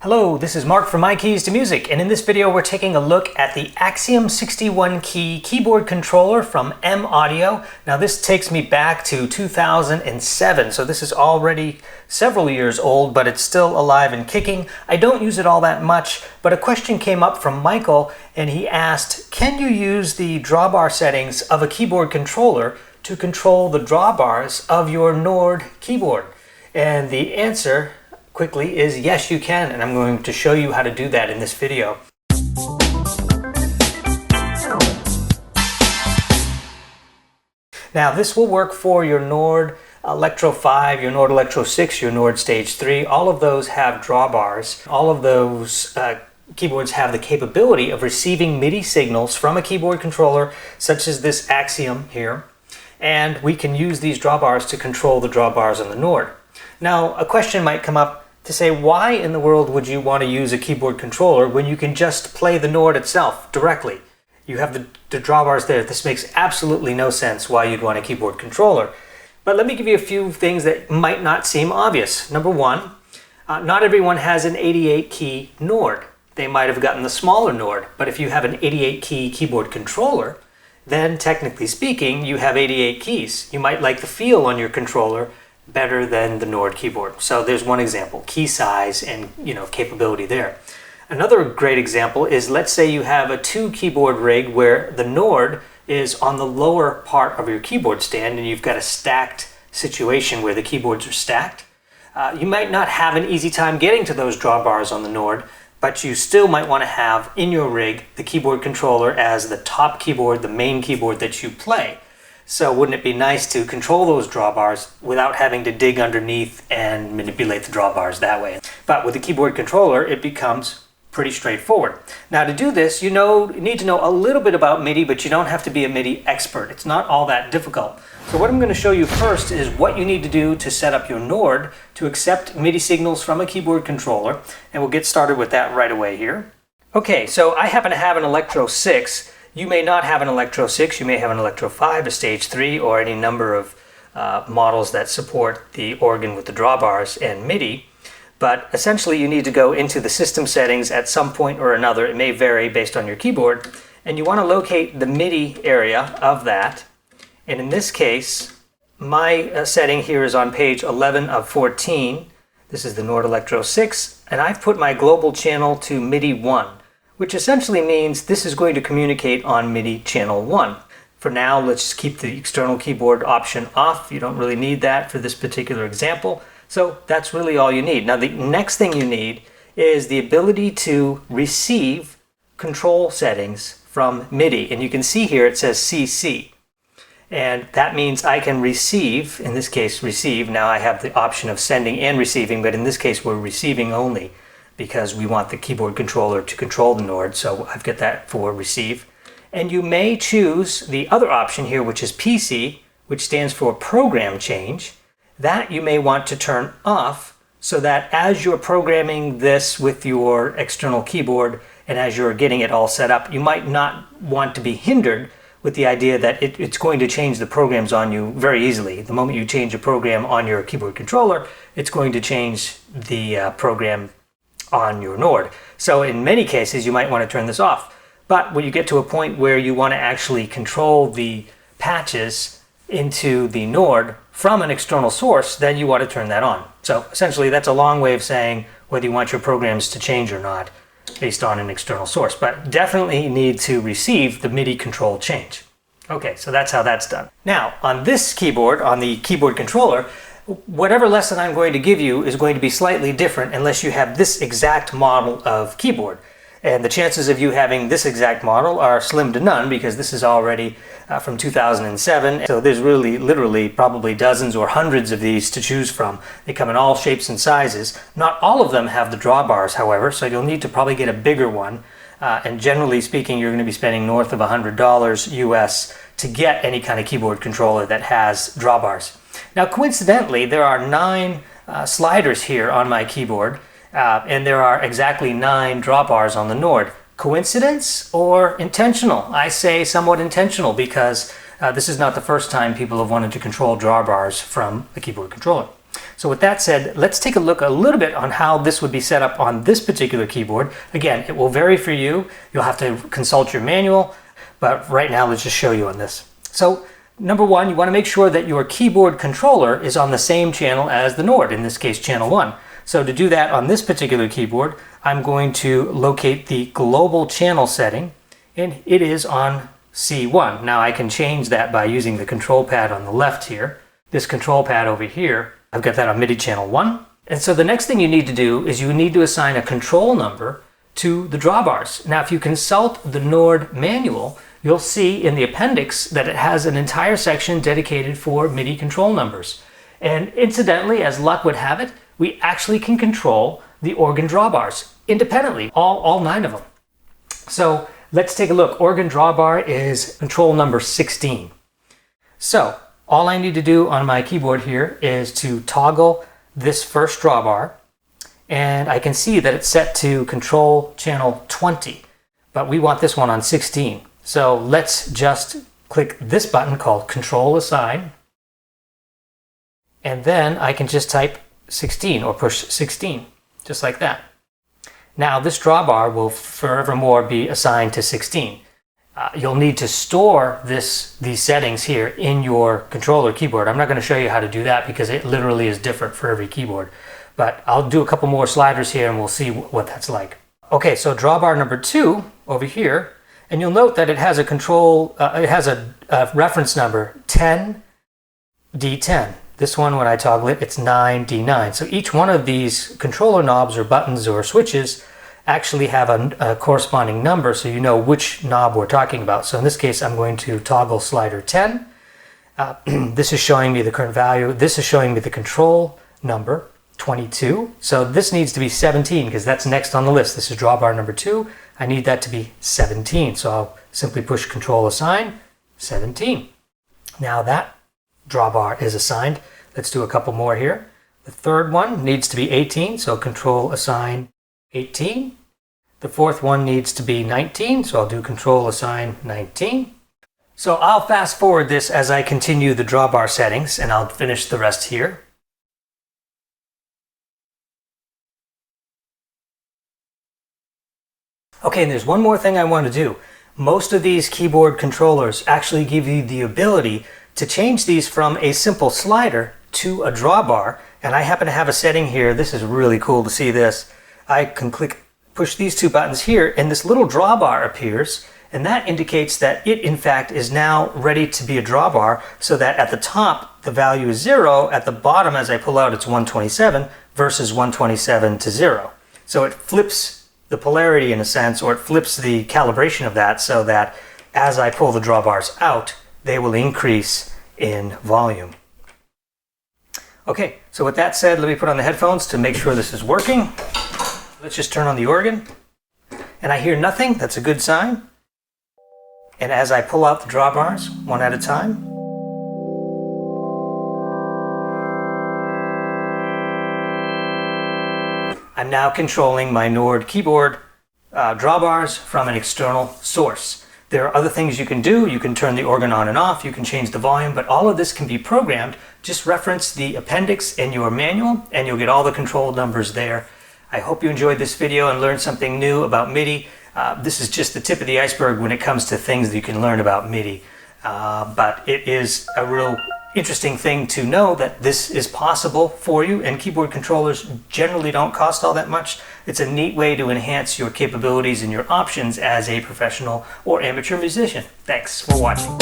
Hello, this is Mark from My Keys to Music, and in this video we're taking a look at the Axiom 61 key keyboard controller from M Audio. Now this takes me back to 2007, so this is already several years old, but it's still alive and kicking. I don't use it all that much, but a question came up from Michael, and he asked, can you use the drawbar settings of a keyboard controller to control the drawbars of your Nord keyboard? And the answer quickly is yes, you can, and I'm going to show you how to do that in this video. Now this will work for your Nord Electro 5, your Nord Electro 6, your Nord Stage 3. All of those have drawbars. All of those keyboards have the capability of receiving MIDI signals from a keyboard controller such as this Axiom here, and we can use these drawbars to control the drawbars on the Nord. Now a question might come up to say, why in the world would you want to use a keyboard controller when you can just play the Nord itself directly? You have the drawbars there. This makes absolutely no sense why you'd want a keyboard controller. But let me give you a few things that might not seem obvious. Number one, not everyone has an 88 key Nord. They might have gotten the smaller Nord, but if you have an 88 key keyboard controller, then technically speaking, you have 88 keys. You might like the feel on your controller better than the Nord keyboard. So there's one example, key size and capability there. Another great example is, let's say you have a 2 keyboard rig where the Nord is on the lower part of your keyboard stand and you've got a stacked situation where the keyboards are stacked. You might not have an easy time getting to those drawbars on the Nord, but you still might want to have in your rig the keyboard controller as the top keyboard, the main keyboard that you play. So wouldn't it be nice to control those drawbars without having to dig underneath and manipulate the drawbars that way? But with the keyboard controller, it becomes pretty straightforward. Now to do this, you need to know a little bit about MIDI, but you don't have to be a MIDI expert. It's not all that difficult. So what I'm going to show you first is what you need to do to set up your Nord to accept MIDI signals from a keyboard controller, and we'll get started with that right away here. Okay, so I happen to have an Electro 6. You may not have an Electro 6, you may have an Electro 5, a Stage 3, or any number of models that support the organ with the drawbars and MIDI. But essentially you need to go into the system settings at some point or another. It may vary based on your keyboard. And you want to locate the MIDI area of that. And in this case, my setting here is on page 11 of 14. This is the Nord Electro 6. And I've put my global channel to MIDI 1. Which essentially means this is going to communicate on MIDI channel 1. For now, let's keep the external keyboard option off. You don't really need that for this particular example. So that's really all you need. Now the next thing you need is the ability to receive control settings from MIDI. And you can see here it says CC. And that means I can receive, in this case receive. Now I have the option of sending and receiving, but in this case we're receiving only, because we want the keyboard controller to control the Nord, so I've got that for receive. And you may choose the other option here, which is PC, which stands for program change. That you may want to turn off, so that as you're programming this with your external keyboard and as you're getting it all set up, you might not want to be hindered with the idea that it's going to change the programs on you very easily. The moment you change a program on your keyboard controller, it's going to change the program on your Nord. So in many cases you might want to turn this off. But when you get to a point where you want to actually control the patches into the Nord from an external source, then you want to turn that on. So essentially that's a long way of saying whether you want your programs to change or not based on an external source. But definitely you need to receive the MIDI control change. Okay, so that's how that's done. Now on this keyboard, on the keyboard controller, whatever lesson I'm going to give you is going to be slightly different unless you have this exact model of keyboard. And the chances of you having this exact model are slim to none, because this is already from 2007. So there's really literally probably dozens or hundreds of these to choose from. They come in all shapes and sizes. Not all of them have the drawbars, however, so you'll need to probably get a bigger one. And generally speaking, you're going to be spending north of $100 US to get any kind of keyboard controller that has drawbars. Now coincidentally, there are 9 sliders here on my keyboard, and there are exactly 9 drawbars on the Nord. Coincidence or intentional? I say somewhat intentional, because this is not the first time people have wanted to control drawbars from a keyboard controller. So with that said, let's take a look a little bit on how this would be set up on this particular keyboard. Again, it will vary for you. You'll have to consult your manual, but right now let's just show you on this. So number one, you want to make sure that your keyboard controller is on the same channel as the Nord, in this case channel 1. So to do that on this particular keyboard, I'm going to locate the global channel setting, and it is on C1. Now I can change that by using the control pad on the left here. This control pad over here, I've got that on MIDI channel 1. And so the next thing you need to do is you need to assign a control number to the drawbars. Now if you consult the Nord manual, you'll see in the appendix that it has an entire section dedicated for MIDI control numbers. And incidentally, as luck would have it, we actually can control the organ drawbars independently, all 9 of them. So let's take a look. Organ drawbar is control number 16. So all I need to do on my keyboard here is to toggle this first drawbar, and I can see that it's set to control channel 20, but we want this one on 16. So let's just click this button called Control Assign, and then I can just type 16 or push 16, just like that. Now this drawbar will forevermore be assigned to 16. You'll need to store these settings here in your controller keyboard. I'm not going to show you how to do that because it literally is different for every keyboard. But I'll do a couple more sliders here and we'll see what that's like. Okay, so drawbar number 2 over here, and you'll note that it has a a reference number 10D10. This one, when I toggle it, it's 9D9. So each one of these controller knobs or buttons or switches actually have a corresponding number, so you know which knob we're talking about. So in this case, I'm going to toggle slider 10. This is showing me the current value. This is showing me the control number, 22. So this needs to be 17 because that's next on the list. This is drawbar number 2. I need that to be 17. So I'll simply push Control Assign, 17. Now that drawbar is assigned. Let's do a couple more here. The third one needs to be 18, so Control Assign 18. The fourth one needs to be 19, so I'll do Control Assign 19. So I'll fast forward this as I continue the drawbar settings, and I'll finish the rest here. Okay, and there's one more thing I want to do. Most of these keyboard controllers actually give you the ability to change these from a simple slider to a drawbar, and I happen to have a setting here. This is really cool to see this. I can push these 2 buttons here, and this little drawbar appears, and that indicates that it in fact is now ready to be a drawbar, so that at the top the value is 0, at the bottom as I pull out it's 127 versus 127 to 0. So it flips the polarity in a sense, or it flips the calibration of that, so that as I pull the drawbars out, they will increase in volume. Okay, so with that said, let me put on the headphones to make sure this is working. Let's just turn on the organ. And I hear nothing, that's a good sign. And as I pull out the drawbars, one at a time, I'm now controlling my Nord keyboard drawbars from an external source. There are other things you can do. You can turn the organ on and off, you can change the volume, but all of this can be programmed. Just reference the appendix in your manual and you'll get all the control numbers there. I hope you enjoyed this video and learned something new about MIDI. This is just the tip of the iceberg when it comes to things that you can learn about MIDI. But it is a real interesting thing to know that this is possible for you, and keyboard controllers generally don't cost all that much. It's a neat way to enhance your capabilities and your options as a professional or amateur musician. Thanks for watching.